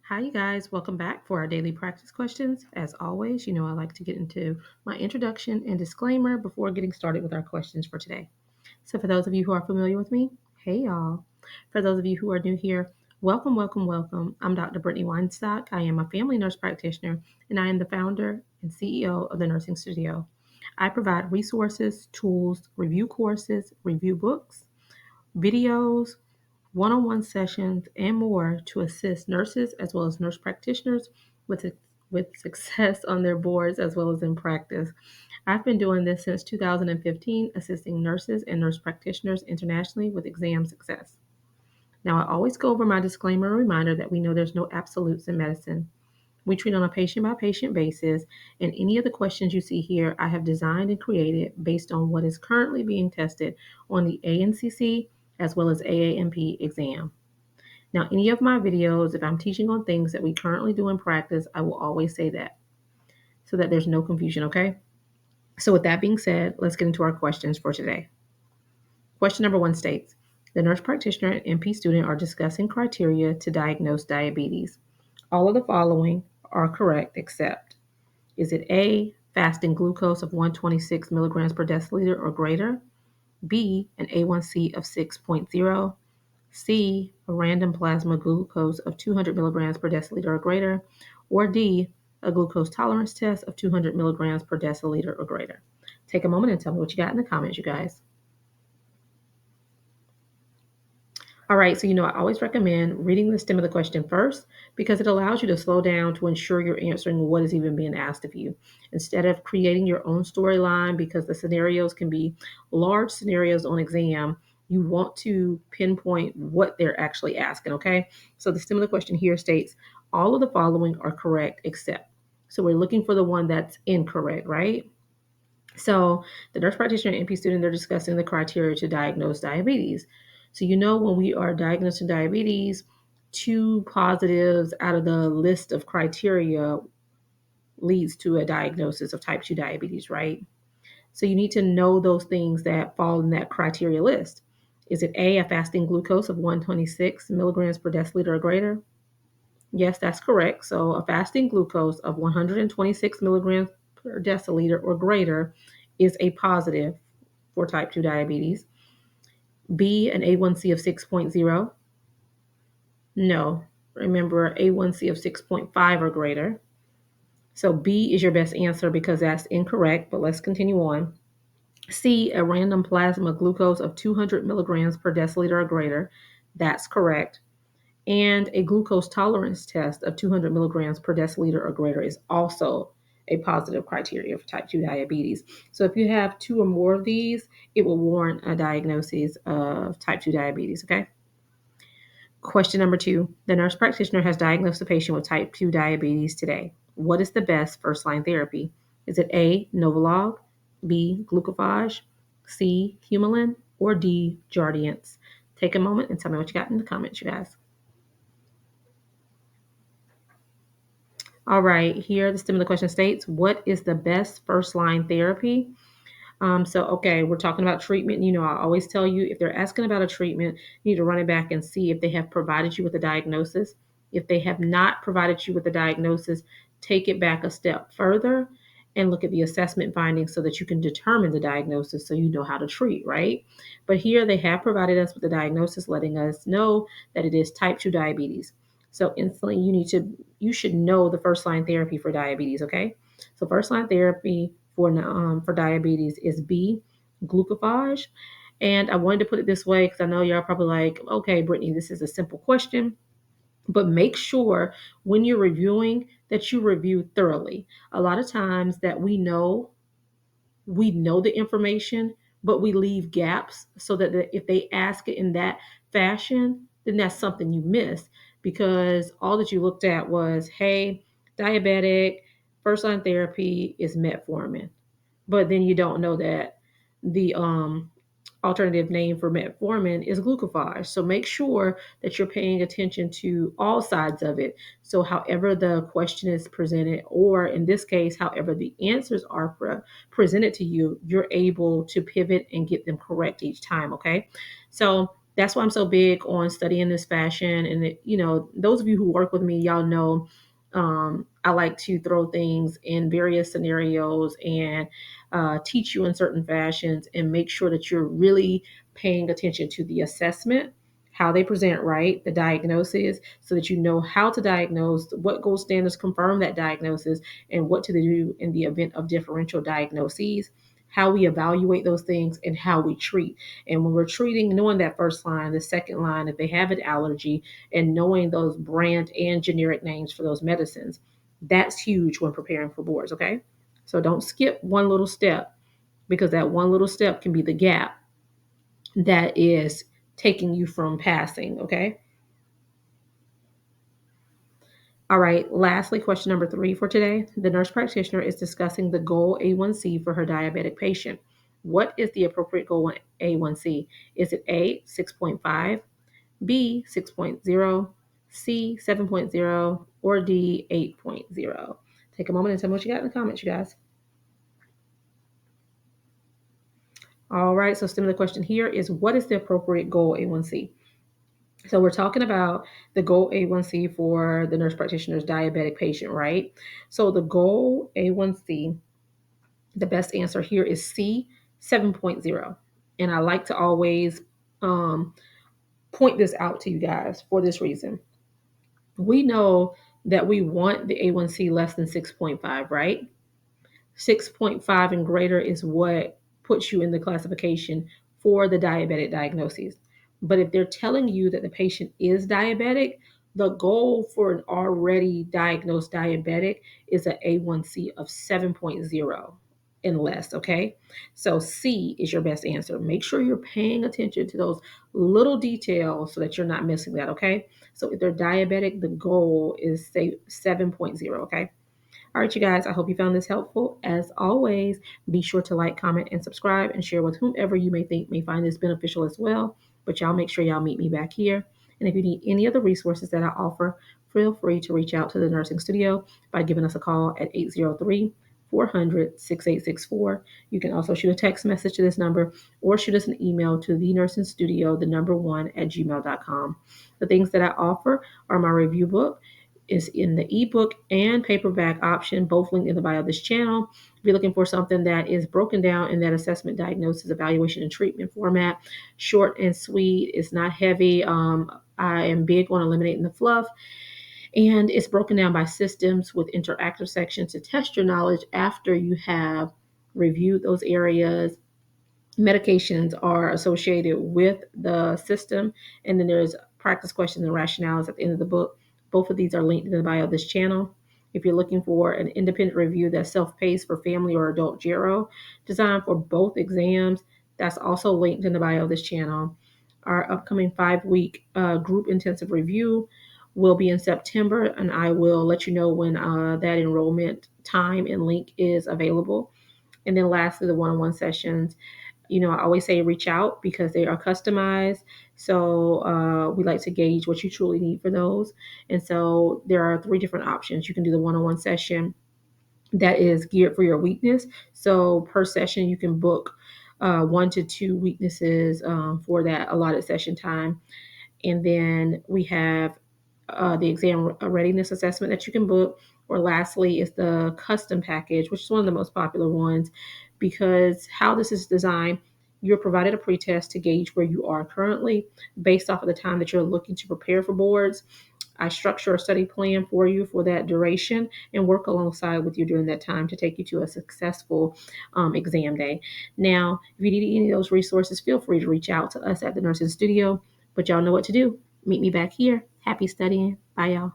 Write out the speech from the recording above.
Hi, you guys. Welcome back for our daily practice questions. As always, I like to get into my introduction and disclaimer before getting started with our questions for today. So, for those of you who are familiar with me, hey, y'all. For those of you who are new here, welcome, welcome, welcome. I'm Dr. Brittany Weinstock. I am a family nurse practitioner, and I am the founder and CEO of the Nursing Studio. I provide resources, tools, review courses, review books, videos, one on one sessions, and more to assist nurses as well as nurse practitioners with success on their boards as well as in practice. I've been doing this since 2015, assisting nurses and nurse practitioners internationally with exam success. Now, I always go over my disclaimer and reminder that we know there's no absolutes in medicine. We treat on a patient by patient basis, and any of the questions you see here I have designed and created based on what is currently being tested on the ANCC as well as AAMP exam. Now, any of my videos, if I'm teaching on things that we currently do in practice, I will always say that so that there's no confusion, okay? So, with that being said, let's get into our questions for today. Question number one states the nurse practitioner and NP student are discussing criteria to diagnose diabetes. All of the following are correct except is it A, fasting glucose of 126 milligrams per deciliter or greater? B, an A1C of 6.0? C, a random plasma glucose of 200 milligrams per deciliter or greater? Or D, a glucose tolerance test of 200 milligrams per deciliter or greater? Take a moment and tell me what you got in the comments, you guys. All right, so I always recommend reading the stem of the question first because it allows you to slow down to ensure you're answering what is even being asked of you instead of creating your own storyline because the scenarios can be large scenarios on exam. You want to pinpoint what they're actually asking, okay? So the stem of the question here states all of the following are correct except. So we're looking for the one that's incorrect, right? So the nurse practitioner and NP student, they're discussing the criteria to diagnose diabetes. So when we are diagnosing diabetes, two positives out of the list of criteria leads to a diagnosis of type 2 diabetes, right? So you need to know those things that fall in that criteria list. Is it A, a fasting glucose of 126 milligrams per deciliter or greater? Yes, that's correct. So a fasting glucose of 126 milligrams per deciliter or greater is a positive for type 2 diabetes. B, an A1C of 6.0. No. Remember, A1C of 6.5 or greater. So B is your best answer because that's incorrect, but let's continue on. C, a random plasma glucose of 200 milligrams per deciliter or greater. That's correct. And a glucose tolerance test of 200 milligrams per deciliter or greater is also a positive criteria for type 2 diabetes. So if you have two or more of these, it will warrant a diagnosis of type 2 diabetes, okay? Question number two. The nurse practitioner has diagnosed a patient with type 2 diabetes today. What is the best first line therapy? Is it A, Novolog, B, glucophage, C, Humulin, or D, Jardiance? Take a moment and tell me what you got in the comments, you guys. All right, here the stem of the question states, what is the best first line therapy? Okay, we're talking about treatment. I always tell you if they're asking about a treatment, you need to run it back and see if they have provided you with a diagnosis. If they have not provided you with a diagnosis, take it back a step further and look at the assessment findings so that you can determine the diagnosis so you know how to treat, right? But here they have provided us with a diagnosis, letting us know that it is type 2 diabetes. So instantly you should know the first line therapy for diabetes, okay? So first line therapy for diabetes is B, glucophage. And I wanted to put it this way because I know y'all probably like, okay, Brittany, this is a simple question, but make sure when you're reviewing that you review thoroughly. A lot of times that we know the information, but we leave gaps so that if they ask it in that fashion, then that's something you missed because all that you looked at was, hey, diabetic, first line therapy is metformin. But then you don't know that the alternative name for metformin is glucophage. So make sure that you're paying attention to all sides of it. So however the question is presented, or in this case, however the answers are presented to you, you're able to pivot and get them correct each time. Okay. So That's why I'm so big on studying this fashion. And those of you who work with me, y'all know I like to throw things in various scenarios and teach you in certain fashions and make sure that you're really paying attention to the assessment, how they present, right? The diagnosis, so that you know how to diagnose, what gold standards confirm that diagnosis, and what to do in the event of differential diagnoses, how we evaluate those things, and how we treat. And when we're treating, knowing that first line, the second line, if they have an allergy, and knowing those brand and generic names for those medicines, that's huge when preparing for boards, okay? So don't skip one little step, because that one little step can be the gap that is taking you from passing, okay? All right, lastly, question number 3 for today. The nurse practitioner is discussing the goal A1C for her diabetic patient. What is the appropriate goal A1C? Is it A, 6.5, B, 6.0, C, 7.0, or D, 8.0? Take a moment and tell me what you got in the comments, you guys. All right, so stem of the question here is, what is the appropriate goal A1C? So we're talking about the goal A1C for the nurse practitioner's diabetic patient, right? So the goal A1C, the best answer here is C, 7.0. And I like to always um, point this out to you guys for this reason. We know that we want the A1C less than 6.5, right? 6.5 and greater is what puts you in the classification for the diabetic diagnoses. But if they're telling you that the patient is diabetic, the goal for an already diagnosed diabetic is an A1C of 7.0 and less, okay? So C is your best answer. Make sure you're paying attention to those little details so that you're not missing that, okay? So if they're diabetic, the goal is say 7.0, okay? All right, you guys, I hope you found this helpful. As always, be sure to like, comment, and subscribe and share with whomever you may think may find this beneficial as well. But y'all make sure y'all meet me back here. And if you need any of the resources that I offer, feel free to reach out to the nursing studio by giving us a call at 803 400 6864. You can also shoot a text message to this number or shoot us an email to the nursing studio, the number one at gmail.com. The things that I offer are my review book is in the ebook and paperback option, both linked in the bio of this channel. If you're looking for something that is broken down in that assessment, diagnosis, evaluation, and treatment format, short and sweet, it's not heavy. I am big on eliminating the fluff, and it's broken down by systems with interactive sections to test your knowledge after you have reviewed those areas. Medications are associated with the system, and then there's practice questions and rationales at the end of the book. Both of these are linked in the bio of this channel. If you're looking for an independent review that's self-paced for family or adult gero, designed for both exams, that's also linked in the bio of this channel. Our upcoming 5-week group intensive review will be in September, and I will let you know when that enrollment time and link is available. And then lastly, the one-on-one sessions. I always say reach out because they are customized. So we like to gauge what you truly need for those. And so there are 3 different options. You can do the one-on-one session that is geared for your weakness. So per session, you can book 1 to 2 weaknesses for that allotted session time. And then we have the exam readiness assessment that you can book. Or lastly is the custom package, which is one of the most popular ones, because how this is designed, you're provided a pretest to gauge where you are currently based off of the time that you're looking to prepare for boards. I structure a study plan for you for that duration and work alongside with you during that time to take you to a successful exam day. Now, if you need any of those resources, feel free to reach out to us at the Nursing Studio. But y'all know what to do. Meet me back here. Happy studying. Bye, y'all.